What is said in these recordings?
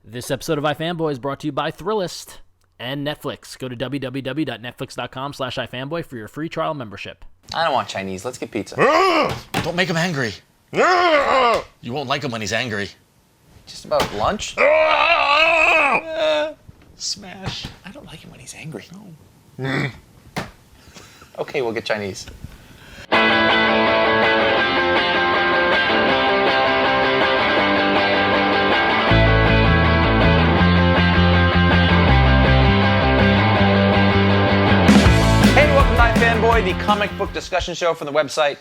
This episode of iFanboy is brought to you by Thrillist and Netflix. Go to www.netflix.com/iFanboy for your free trial membership. I don't want Chinese. Let's get pizza. Don't make him angry. You won't like him when he's angry. Just about lunch? Smash. I don't like him when he's angry. No. Okay, we'll get Chinese. Hey, welcome to iFanboy, the comic book discussion show from the website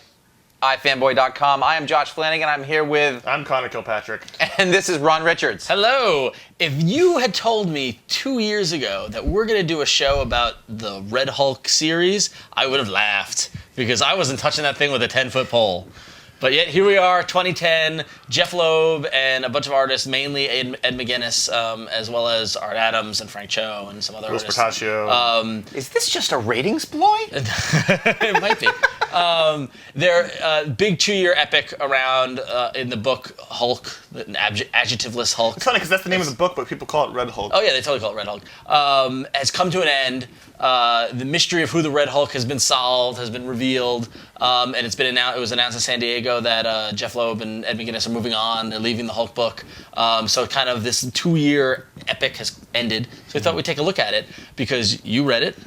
iFanboy.com. I am Josh Flanagan. I'm here with... I'm Connor Kilpatrick. And this is Ron Richards. Hello. If you had told me 2 years ago that we're going to do a show about the Red Hulk series, I would have laughed because I wasn't touching that thing with a 10-foot pole. But yet here we are, 2010, Jeph Loeb and a bunch of artists, mainly Ed McGuiness, as well as Art Adams and Frank Cho and some other artists. Portacio. Is this just a ratings ploy? It might be. They're big 2-year epic around in the book Hulk, an adjectiveless Hulk. It's funny because that's the name of the book, but people call it Red Hulk. Oh yeah, they totally call it Red Hulk. Has come to an end. The mystery of who the Red Hulk has been solved, has been revealed, and it's been announced. It was announced in San Diego that Jeph Loeb and Ed McGuiness are moving on. They're leaving the Hulk book. So kind of this 2-year epic has ended. So we thought we'd take a look at it because you read it.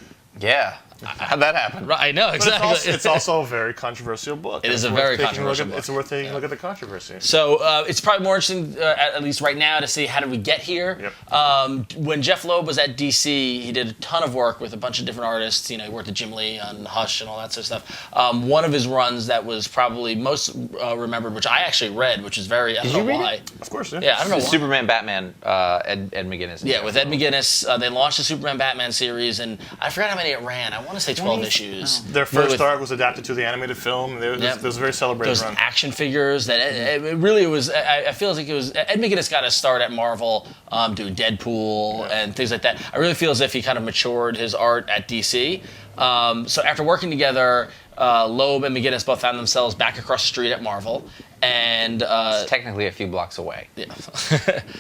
Yeah. How'd that happen? Right, I know, exactly. It's also a very controversial book. It is a very controversial book. It's worth taking a look at the controversy. So it's probably more interesting, at least right now, to see how did we get here. Yep. When Jeph Loeb was at DC, he did a ton of work with a bunch of different artists. You know, he worked with Jim Lee on Hush and all that sort of stuff. One of his runs that was probably most remembered, which I actually read, which is very, I don't know why. Of course, yeah. Yeah, I don't know why. Superman, Batman, Ed McGuiness. Yeah, with Ed McGuiness, they launched the Superman Batman series, and I forgot how many it ran. I want to say 12 issues. Their first arc was adapted to the animated film. It was a very celebrated Those run. action figures that it really was. I feel like it was. Ed McGuiness got a start at Marvel, doing Deadpool and things like that. I really feel as if he kind of matured his art at DC. So after working together, Loeb and McGuiness both found themselves back across the street at Marvel, and it's technically a few blocks away. Yeah.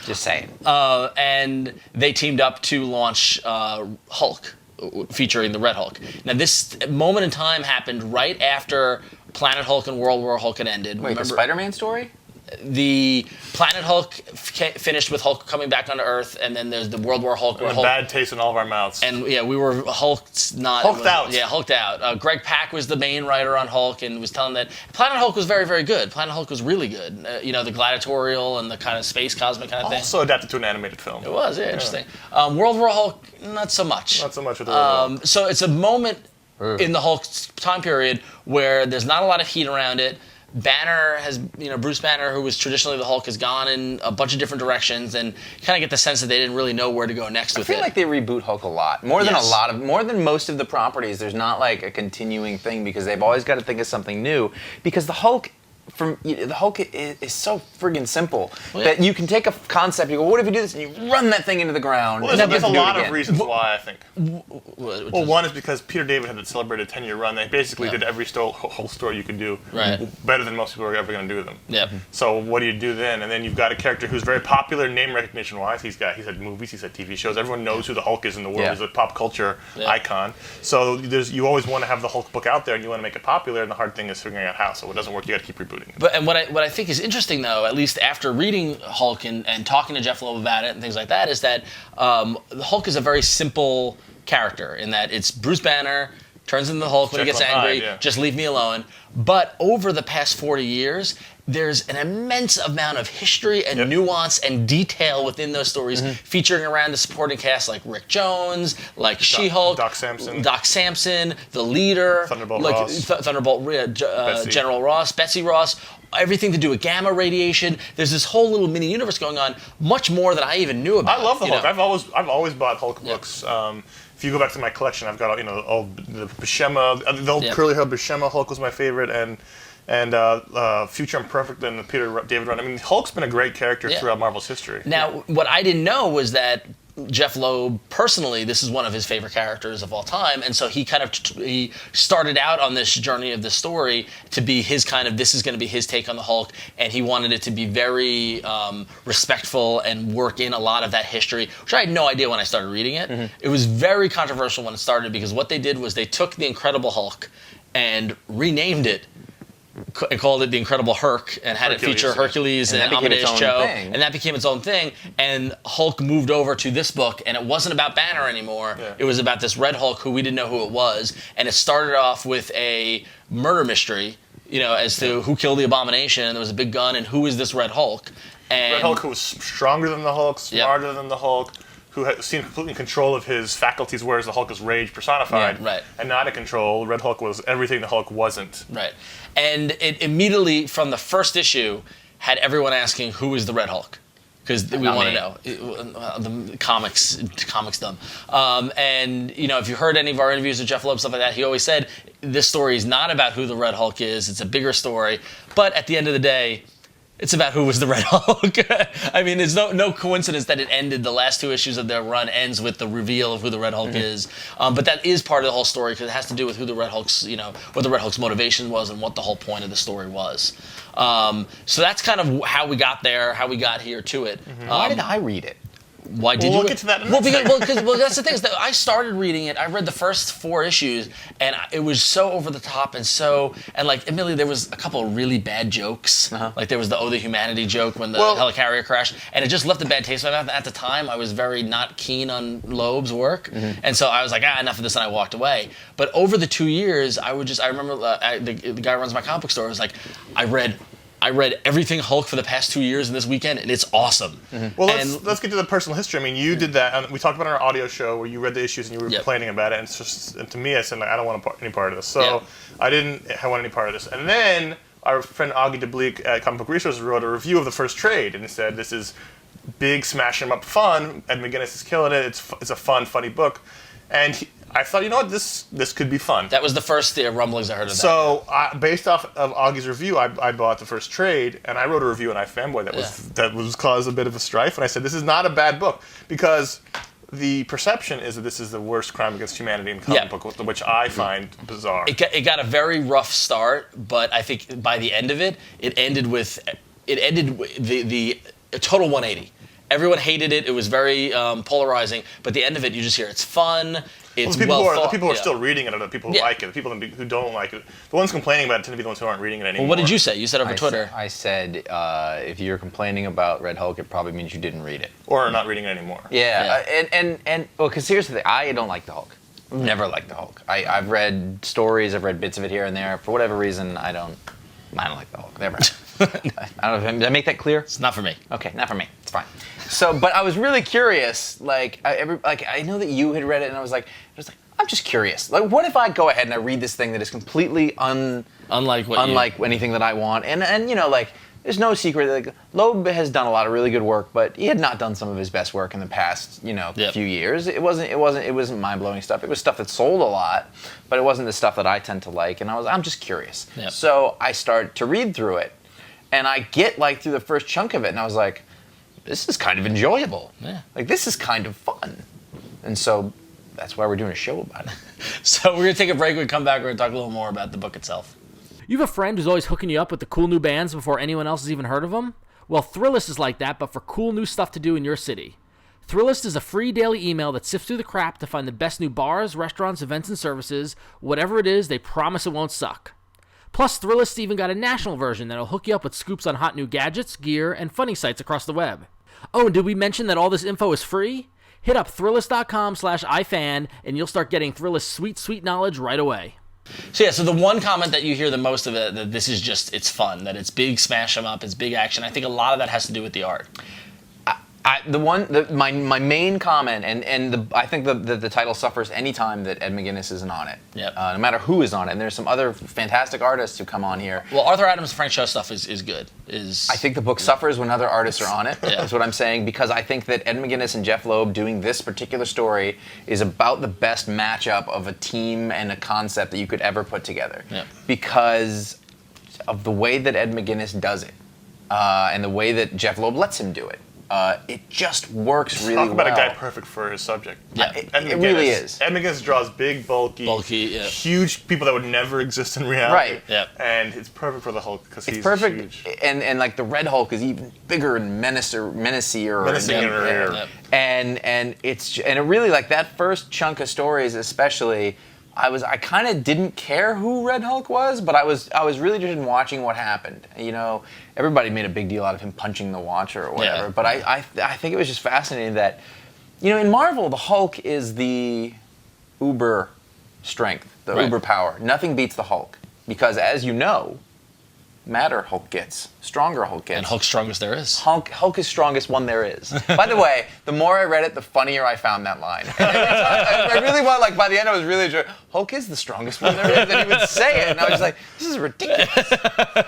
Just saying. And they teamed up to launch Hulk, featuring the Red Hulk. Now, this moment in time happened right after Planet Hulk and World War Hulk had ended. Wait, the Spider-Man story? The Planet Hulk finished with Hulk coming back onto Earth, and then there's the World War Hulk. And a bad taste in all of our mouths. And yeah, we were hulked out. Yeah, hulked out. Greg Pak was the main writer on Hulk and was telling that Planet Hulk was very, very good. Planet Hulk was really good. The gladiatorial and the kind of space cosmic kind of thing. Also adapted to an animated film. It was, yeah, interesting. World War Hulk, not so much. Not so much with the World Hulk. So it's a moment in the Hulk time period where there's not a lot of heat around it. Banner has, Bruce Banner, who was traditionally the Hulk, has gone in a bunch of different directions, and you kind of get the sense that they didn't really know where to go next with it. I feel like they reboot Hulk a lot. More than most of the properties, there's not like a continuing thing because they've always got to think of something new. Because the Hulk is so friggin' simple that you can take a concept, you go, what if you do this, and you run that thing into the ground. Well, there's a lot of reasons why, I think. Well, one is because Peter David had celebrated a 10-year run. They basically did every whole story you could do better than most people are ever going to do them. Yep. So what do you do then? And then you've got a character who's very popular name recognition-wise. He's had movies, he's had TV shows. Everyone knows who the Hulk is in the world. He's a pop culture icon. So you always want to have the Hulk book out there, and you want to make it popular, and the hard thing is figuring out how. So it doesn't work, you got to keep rebooting it. But what I think is interesting, though, at least after reading Hulk and talking to Jeph Loeb about it and things like that, is that the Hulk is a very simple character in that it's Bruce Banner, turns into the Hulk when he gets angry, just leave me alone. But over the past 40 years, there's an immense amount of history and nuance and detail within those stories featuring around the supporting cast like Rick Jones, like She-Hulk, Doc Samson, the leader, Thunderbolt Ross, General Ross, Betsy Ross, everything to do with gamma radiation. There's this whole little mini universe going on, much more than I even knew about. I love the Hulk. I've always bought Hulk books. If you go back to my collection, I've got all the Buscema, the old curly-haired Buscema Hulk was my favorite, and Future Imperfect and the Peter David run. I mean, Hulk's been a great character throughout Marvel's history. Now, what I didn't know was that Jeph Loeb, personally, this is one of his favorite characters of all time, and so he he started out on this journey of this story to be his this is going to be his take on the Hulk, and he wanted it to be very respectful and work in a lot of that history, which I had no idea when I started reading it. Mm-hmm. It was very controversial when it started because what they did was they took the Incredible Hulk and renamed it and called it the Incredible Herc and had Hercules, it feature Hercules and Amadeus Cho, and that became its own thing. And Hulk moved over to this book, and it wasn't about Banner anymore. Yeah. It was about this Red Hulk who we didn't know who it was, and it started off with a murder mystery, as to who killed the Abomination, and there was a big gun, and who is this Red Hulk? And Red Hulk who was stronger than the Hulk, smarter than the Hulk, who seemed completely in control of his faculties, whereas the Hulk is rage personified. Yeah, right. And not in control. Red Hulk was everything the Hulk wasn't. Right. And it immediately, from the first issue, had everyone asking, who is the Red Hulk? Because we want to know. The comics dumb. And, if you heard any of our interviews with Jeph Loeb, stuff like that, he always said, this story is not about who the Red Hulk is. It's a bigger story. But at the end of the day, it's about who was the Red Hulk. I mean, there's no coincidence that it ended. The last 2 issues of their run ends with the reveal of who the Red Hulk is. But that is part of the whole story because it has to do with who the Red Hulk's, what the Red Hulk's motivation was and what the whole point of the story was. So that's kind of how we got there, how we got here to it. Why did I read it? Why did you? We'll get to that in a minute. Well, that's the thing is that I started reading it. I read the first 4 issues, and it was so over the top and admittedly, there was a couple of really bad jokes. Like there was the the humanity joke when the helicarrier crashed, and it just left a bad taste in my mouth. At the time, I was very not keen on Loeb's work, and so I was like, enough of this, and I walked away. But over the 2 years, I remember the guy who runs my comic book store was like, I read everything Hulk for the past 2 years in this weekend, and it's awesome. Well, let's get to the personal history. I mean, you did that. We talked about it on our audio show where you read the issues and you were complaining about it. And to me, I said, I don't want any part of this. So I didn't want any part of this. And then our friend Augie DeBleek at Comic Book Resources wrote a review of the first trade and said, this is big, smash 'em up fun. Ed McGuiness is killing it. It's a fun, funny book. And I thought, this could be fun. That was the first rumblings I heard of that. So, based off of Augie's review, I bought the first trade, and I wrote a review on iFanboy that was caused a bit of a strife. And I said, this is not a bad book, because the perception is that this is the worst crime against humanity in comic book, which I find bizarre. It got a very rough start, but I think by the end of it, it ended with the total 180. Everyone hated it. It was very polarizing. But at the end of it, you just hear it's fun. It's the thought. people who are still reading it are the people who like it. The people who don't like it, the ones complaining about it tend to be the ones who aren't reading it anymore. Well, what did you say? You said over Twitter. I said if you're complaining about Red Hulk, it probably means you didn't read it. Or are not reading it anymore. Yeah. Because here's the thing. I don't like the Hulk. Never liked the Hulk. I've read stories. I've read bits of it here and there. For whatever reason, I don't like the Hulk. Never. I don't know. Did I make that clear? It's not for me. Okay, not for me. It's fine. So, but I was really curious. I know that you had read it, and I was like, I'm just curious. Like, what if I go ahead and I read this thing that is completely unlike anything that I want, and there's no secret. Like, Loeb has done a lot of really good work, but he had not done some of his best work in the past, few years. It wasn't mind-blowing stuff. It was stuff that sold a lot, but it wasn't the stuff that I tend to like. And I'm just curious. Yep. So I start to read through it, and I get through the first chunk of it, and I was like, this is kind of enjoyable. Yeah. Like, this is kind of fun. And so that's why we're doing a show about it. So we're going to take a break. When we come back, we're going to talk a little more about the book itself. You have a friend who's always hooking you up with the cool new bands before anyone else has even heard of them? Well, Thrillist is like that, but for cool new stuff to do in your city. Thrillist is a free daily email that sifts through the crap to find the best new bars, restaurants, events, and services. Whatever it is, they promise it won't suck. Plus, Thrillist even got a national version that'll hook you up with scoops on hot new gadgets, gear, and funny sites across the web. Oh, and did we mention that all this info is free? Hit up Thrillist.com/iFan, and you'll start getting Thrillist's sweet, sweet knowledge right away. So the one comment that you hear the most of it, that this is just, it's fun, that it's big smash 'em up, it's big action. I think a lot of that has to do with the art. My main comment, and I think the title suffers any time that Ed McGuiness isn't on it. Yep. No matter who is on it. And there's some other fantastic artists who come on here. Well, Arthur Adams' Frank Cho stuff is good. I think the book suffers when other artists are on it. That's what I'm saying, because I think that Ed McGuiness and Jeph Loeb doing this particular story is about the best matchup of a team and a concept that you could ever put together. Yep. Because of the way that Ed McGuiness does it, and the way that Jeph Loeb lets him do it. it just works really Talk about well. a guy perfect for his subject. Yeah. It really is. Ed McGuiness draws big, bulky, huge people that would never exist in reality. Right. Yeah. And it's perfect for the Hulk because he's It's perfect, huge. and like the Red Hulk is even bigger and menacing. And it really, like, that first chunk of stories especially, I kind of didn't care who Red Hulk was, but I was really interested in watching what happened. You know, everybody made a big deal out of him punching the Watcher or whatever, but I think it was just fascinating that, you know, in Marvel the Hulk is the uber strength, the uber power. Nothing beats the Hulk because, as you know, madder Hulk gets, stronger Hulk gets. And Hulk's strongest there is. Hulk is strongest one there is. By the way, the more I read it, the funnier I found that line. And every time, I really want, like, by the end I was really enjoying, Hulk is the strongest one there is, and he would say it, and I was like, this is ridiculous.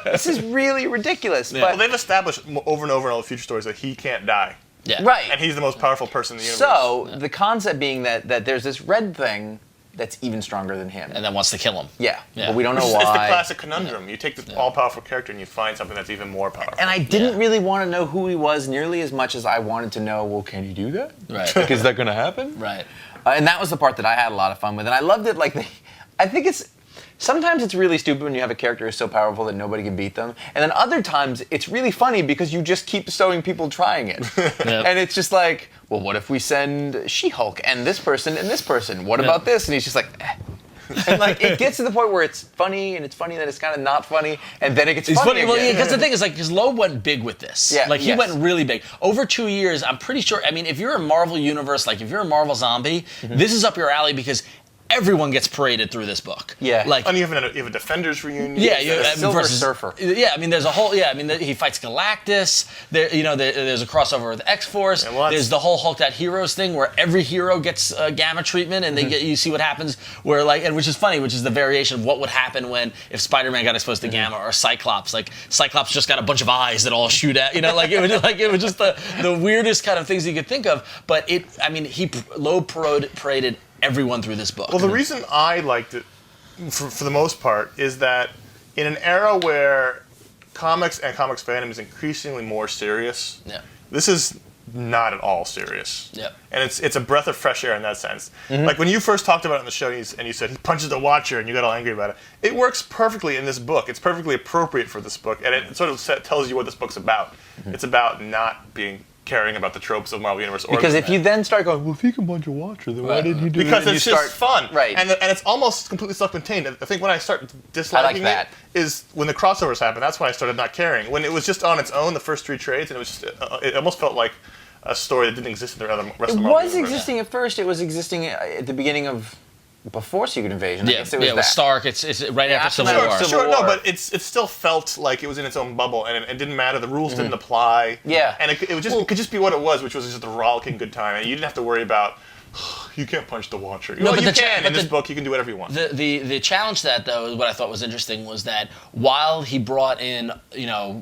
This is really ridiculous. Yeah. But Well, they've established over and over in all the future stories that he can't die. Yeah. right. And he's the most powerful person in the universe. So the concept being that there's this red thing that's even stronger than him. And then wants to kill him. Yeah, Yeah. but we don't know It's why. the classic conundrum. You take this all-powerful character and you find something that's even more powerful. And I didn't really want to know who he was nearly as much as I wanted to know, well, can he do that? Right. Like, is that going to happen? Right. And that was the part that I had a lot of fun with. And I loved it. Like, I think sometimes it's really stupid when you have a character who's so powerful that nobody can beat them. And then other times it's really funny because you just keep showing people trying it. And it's just like, well, what if we send She-Hulk and this person and this person? What about this? And he's just like, eh. And like, it gets to the point where it's funny, and it's funny that it's kind of not funny, and then it gets funny Well, again. because the thing is, like, because Loeb went big with this. Yeah, Like, he yes. went really big. Over 2 years, I'm pretty sure, I mean, if you're a Marvel Universe, like, if you're a Marvel zombie, this is up your alley because everyone gets paraded through this book. Yeah. Like, And you have a Defenders reunion. yeah, Silver Surfer. Yeah, I mean, there's a whole. Yeah, I mean, he fights Galactus. There's a crossover with X-Force. Yeah, well, there's the whole Hulk That Heroes thing where every hero gets gamma treatment, and you see what happens. Where, like, and which is funny, which is the variation of what would happen if Spider-Man got exposed to gamma, or Cyclops. Like, Cyclops just got a bunch of eyes that all shoot at. You know, like, it was just the weirdest kind of things you could think of. But Loeb paraded everyone through this book. Well, the reason I liked it, for the most part, is that in an era where comics and comics fandom is increasingly more serious, this is not at all serious. Yeah. And it's a breath of fresh air in that sense. Like, when you first talked about it on the show and you said he punches the Watcher and you got all angry about it, it works perfectly in this book. It's perfectly appropriate for this book, and it sort of tells you what this book's about. It's about not caring about the tropes of Marvel Universe. Because if you then start going, well, if he can punch a Watcher, then why didn't he do it? Because And it's you just fun. Right. And it's almost completely self-contained. I think when I start disliking that. it is when the crossovers happen. That's when I started not caring. When it was just on its own, the first 3 trades, and it was just, it almost felt like a story that didn't exist in the rest of the It Marvel was Universe. existing at first. It was existing at the beginning of before Secret Invasion. I Yeah, guess it was with that. Stark, it's right after Civil after War. Civil Sure, War. no, but it still felt like it was in its own bubble, and it didn't matter. The rules didn't apply. Yeah. And it could just be what it was, which was just a rollicking good time, and you didn't have to worry about, you can't punch the Watcher. No, Well, but you the cha- can. but In this the- book, you can do whatever you want. The challenge to that, though, what I thought was interesting was that while he brought in,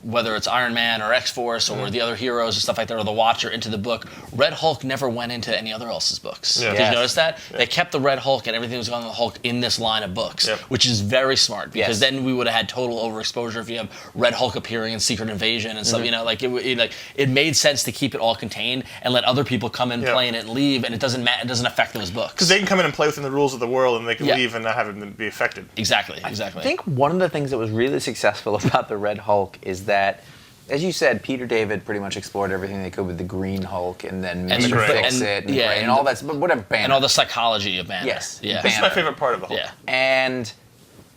whether it's Iron Man or X-Force or the other heroes and stuff like that, or the Watcher into the book, Red Hulk never went into any other else's books. Yeah. Did you notice that? Yeah. They kept the Red Hulk and everything that was going on with the Hulk in this line of books, which is very smart, because then we would have had total overexposure if you have Red Hulk appearing in Secret Invasion and stuff. It made sense to keep it all contained and let other people come in, play in it, and leave, and it doesn't affect those books. Because they can come in and play within the rules of the world, and they can leave and not have it be affected. Exactly. I think one of the things that was really successful about the Red Hulk is that, as you said, Peter David pretty much explored everything they could with the Green Hulk, and then maybe fix it, and all that, but whatever, Banner. And all the psychology of Banner. Yes. Yeah. This is my favorite part of the Hulk. Yeah. And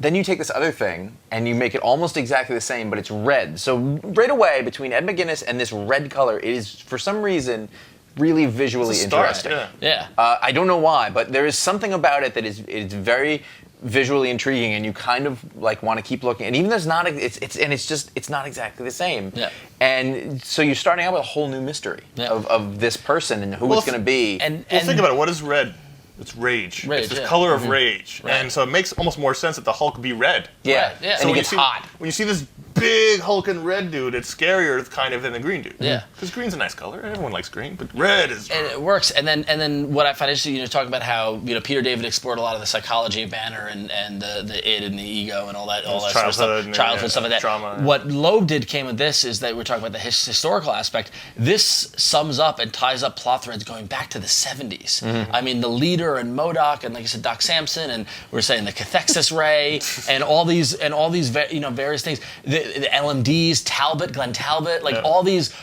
then you take this other thing and you make it almost exactly the same, but it's red. So right away, between Ed McGuiness and this red color, it is, for some reason, really visually interesting. Yeah. I don't know why, but there is something about it that is very visually intriguing, and you kind of like want to keep looking. And even though it's not exactly the same. Yeah. And so you're starting out with a whole new mystery of this person and who it's going to be. And Think about it. What is red? It's rage. It's this color of rage. Right. And so it makes almost more sense that the Hulk be red. Yeah. Right, yeah. And So he when gets hot. When you see this big hulking red dude. It's scarier kind of than the green dude. Yeah. Because green's a nice color. Everyone likes green, but red is. And it works. And then what I find interesting, talking about how Peter David explored a lot of the psychology of Banner and the id and the ego and all that sort of stuff, childhood stuff like that. Trauma. What Loeb came with this is that we're talking about the historical aspect. This sums up and ties up plot threads going back to the 70s. I mean, the Leader and MODOK and, like I said, Doc Samson, and we're saying the cathexis ray and all these various things. The LMDs, Glenn Talbot, all these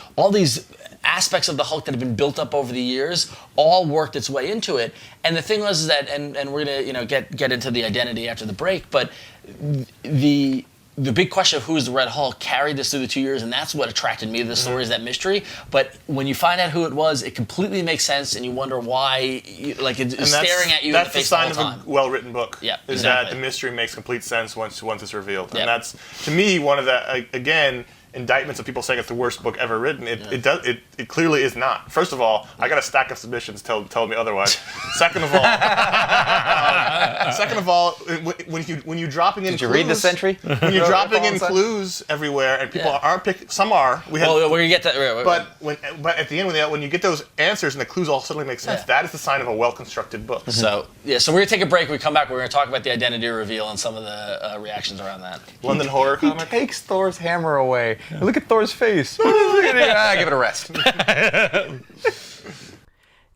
aspects of the Hulk that have been built up over the years all worked its way into it. And the thing was that, and we're gonna get into the identity after the break, but the big question of who is the Red Hulk carried this through the 2 years, and that's what attracted me to the story, is that mystery. But when you find out who it was, it completely makes sense, and you wonder why, it's staring at you in the face the whole time. That's the sign of a well-written book. Yeah, is exactly. that the mystery makes complete sense once it's revealed. Yep. And that's, to me, one of the, again, indictments of people saying it's the worst book ever written. It clearly is not. First of all, I got a stack of submissions telling me otherwise. Second of all, when you're dropping in Did you clues, read the Sentry? When you're dropping in clues everywhere, and people aren't picking. Some are. We're gonna get that. But at the end, when you get those answers and the clues all suddenly make sense, that is the sign of a well-constructed book. So we're gonna take a break. When we come back, we're gonna talk about the identity reveal and some of the reactions around that. London horror He comic. takes Thor's hammer away. Look at Thor's face. Give it a rest.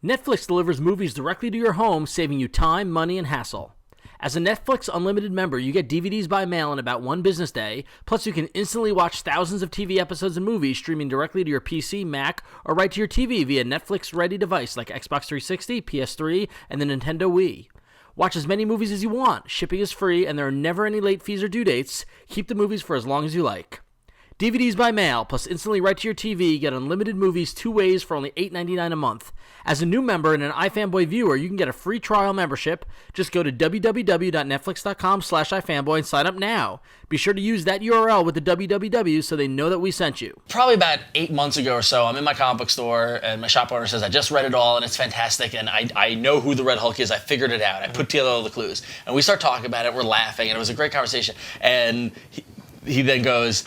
Netflix delivers movies directly to your home, saving you time, money, and hassle. As a Netflix Unlimited member, you get DVDs by mail in about 1 business day, plus you can instantly watch thousands of TV episodes and movies streaming directly to your PC, Mac, or right to your TV via Netflix-ready device like Xbox 360, PS3, and the Nintendo Wii. Watch as many movies as you want, shipping is free, and there are never any late fees or due dates. Keep the movies for as long as you like. DVDs by mail, plus instantly right to your TV, get unlimited movies 2 ways for only $8.99 a month. As a new member and an iFanboy viewer, you can get a free trial membership. Just go to www.netflix.com/iFanboy and sign up now. Be sure to use that URL with the www so they know that we sent you. Probably about 8 months ago or so, I'm in my comic book store, and my shop owner says, I just read it all, and it's fantastic, and I know who the Red Hulk is. I figured it out. I put together all the clues. And we start talking about it. We're laughing, and it was a great conversation. And he then goes,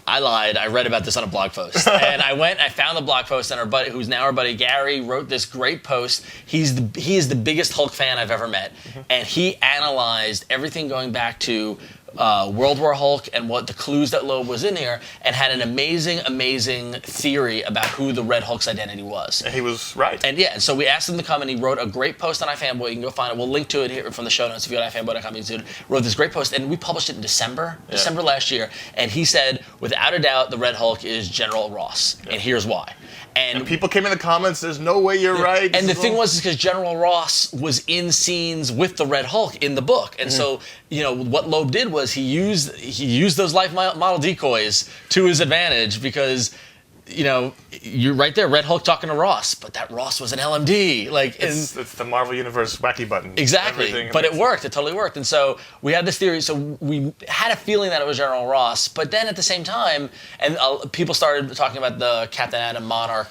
I lied. I read about this on a blog post. And I found the blog post, and our buddy, who's now our buddy Gary, wrote this great post. He is the biggest Hulk fan I've ever met. And he analyzed everything going back to World War Hulk and what the clues that Loeb was in here, and had an amazing theory about who the Red Hulk's identity was. And he was right. And and so we asked him to come, and he wrote a great post on iFanboy. You can go find it. We'll link to it here from the show notes if you go to iFanboy.com. He wrote this great post, and we published it in December last year. And he said, without a doubt, the Red Hulk is General Ross, and here's why. And people came in the comments, there's no way you're right. And the thing was because General Ross was in scenes with the Red Hulk in the book. And so, what Loeb did was he used those life model decoys to his advantage, because you're right there, Red Hulk talking to Ross, but that Ross was an LMD. It's the Marvel Universe wacky button. Exactly, but it worked. It totally worked. And so we had this theory. So we had a feeling that it was General Ross, but then at the same time, and people started talking about the Captain Atom Monarch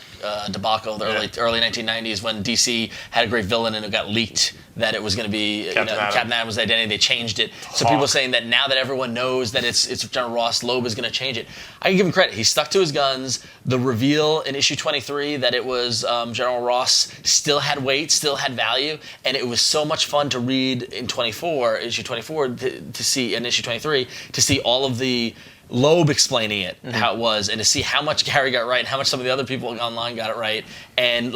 debacle, the early 1990s, when DC had a great villain and it got leaked that it was going to be Captain Atom's identity. They changed it. So people saying that now that everyone knows that it's General Ross, Loeb is going to change it. I can give him credit. He stuck to his guns. The reveal in issue 23 that it was General Ross still had weight, still had value, and it was so much fun to read in issue 24 to see in issue 23 to see all of the Loeb explaining it, how it was, and to see how much Gary got right and how much some of the other people online got it right, and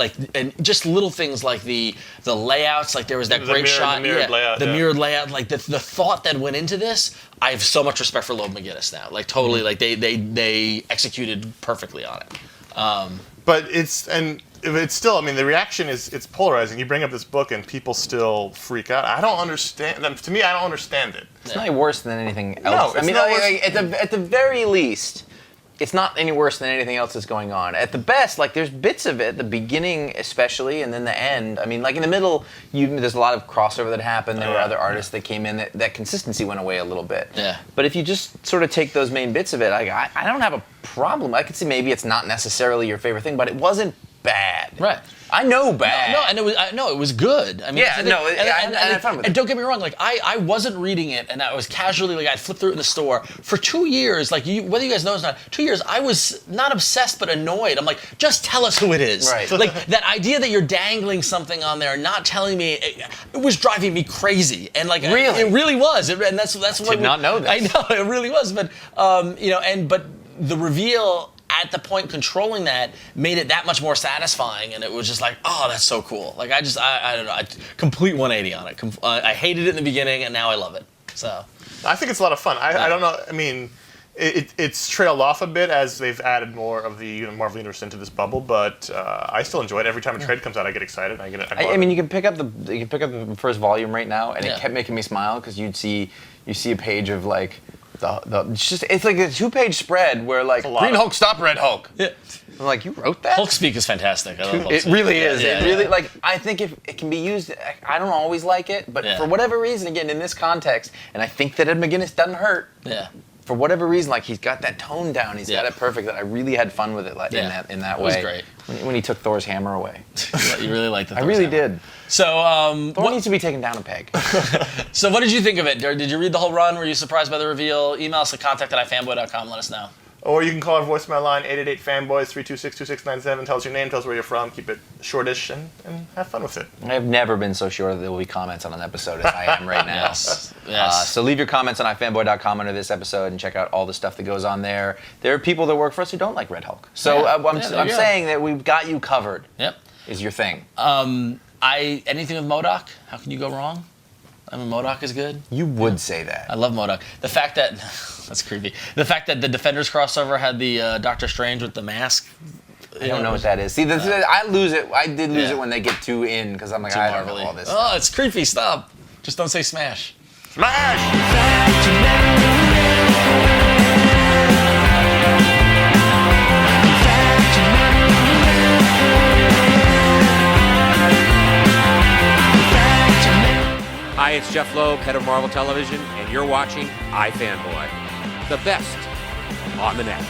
just little things like the layouts, like there was that great shot, the mirrored layout, like the thought that went into this. I have so much respect for Loeb McGuiness now, like totally, like they executed perfectly on it. But it's still, the reaction it's polarizing. You bring up this book and people still freak out. I don't understand. To me, I don't understand it. It's not any worse than anything else. No, it's not worse. At the very least, it's not any worse than anything else that's going on. At the best, there's bits of it, the beginning especially, and then the end. In the middle, there's a lot of crossover that happened. There were other artists that came in. That consistency went away a little bit. Yeah. But if you just sort of take those main bits of it, I don't have a problem. I could see maybe it's not necessarily your favorite thing, but it wasn't bad. Right. I know bad. No, and it was good. I mean, Yeah, no, I had fun with it. And don't get me wrong, like I wasn't reading it, and I was casually like I flipped through it in the store for 2 years. Like whether you guys know it's not 2 years, I was not obsessed but annoyed. I'm like, just tell us who it is. Right. Like that idea that you're dangling something on there, and not telling me, it was driving me crazy. And like Really? it really was. And that's what did not know this. I know it really was, but but the reveal at the point controlling that made it that much more satisfying, and it was just like, oh, that's so cool. Like I don't know, complete 180 on it. I hated it in the beginning, and now I love it. So I think it's a lot of fun. I don't know. I mean, it's trailed off a bit as they've added more of the Marvel universe into this bubble, but I still enjoy it. Every time a trade comes out, I get excited. I mean, you can pick up the first volume right now, and it kept making me smile because you see a page of like. It's like a 2-page spread where like Green Hulk stop Red Hulk. yeah. I'm like, you wrote that? Hulk speak is fantastic. I love Hulk It speak. really is. Yeah, It really like I think if it can be used, I don't always like it, but for whatever reason, again in this context, and I think that Ed McGuiness doesn't hurt. Yeah. For whatever reason, like he's got that tone down, he's got it perfect. That I really had fun with it, like, in that way. It was great. When he took Thor's hammer away. You really liked the I really did. So Thor needs to be taken down a peg. So what did you think of it? Did you read the whole run? Were you surprised by the reveal? Email us at contact@ifanboy.com. Let us know. Or you can call our voicemail line, 888-FANBOYS, 326-2697. Tell us your name, tell us where you're from, keep it shortish, and have fun with it. I've never been so sure that there will be comments on an episode as I am right now. Yes. So leave your comments on ifanboy.com under this episode and check out all the stuff that goes on there. There are people that work for us who don't like Red Hulk. So I'm saying that we've got you covered. Yep. Is your thing. Anything with MODOK, how can you go wrong? I mean, MODOK is good. You would say that. I love MODOK. The fact that that's creepy. The fact that the Defenders crossover had the Doctor Strange with the mask. I don't know what that is. See, I lose it. I did lose it when they get too in because I'm like, I don't know all this. Oh, it's creepy. Stop. Just don't say smash. Hi, it's Jeph Loeb, head of Marvel Television, and you're watching iFanboy, the best on the net.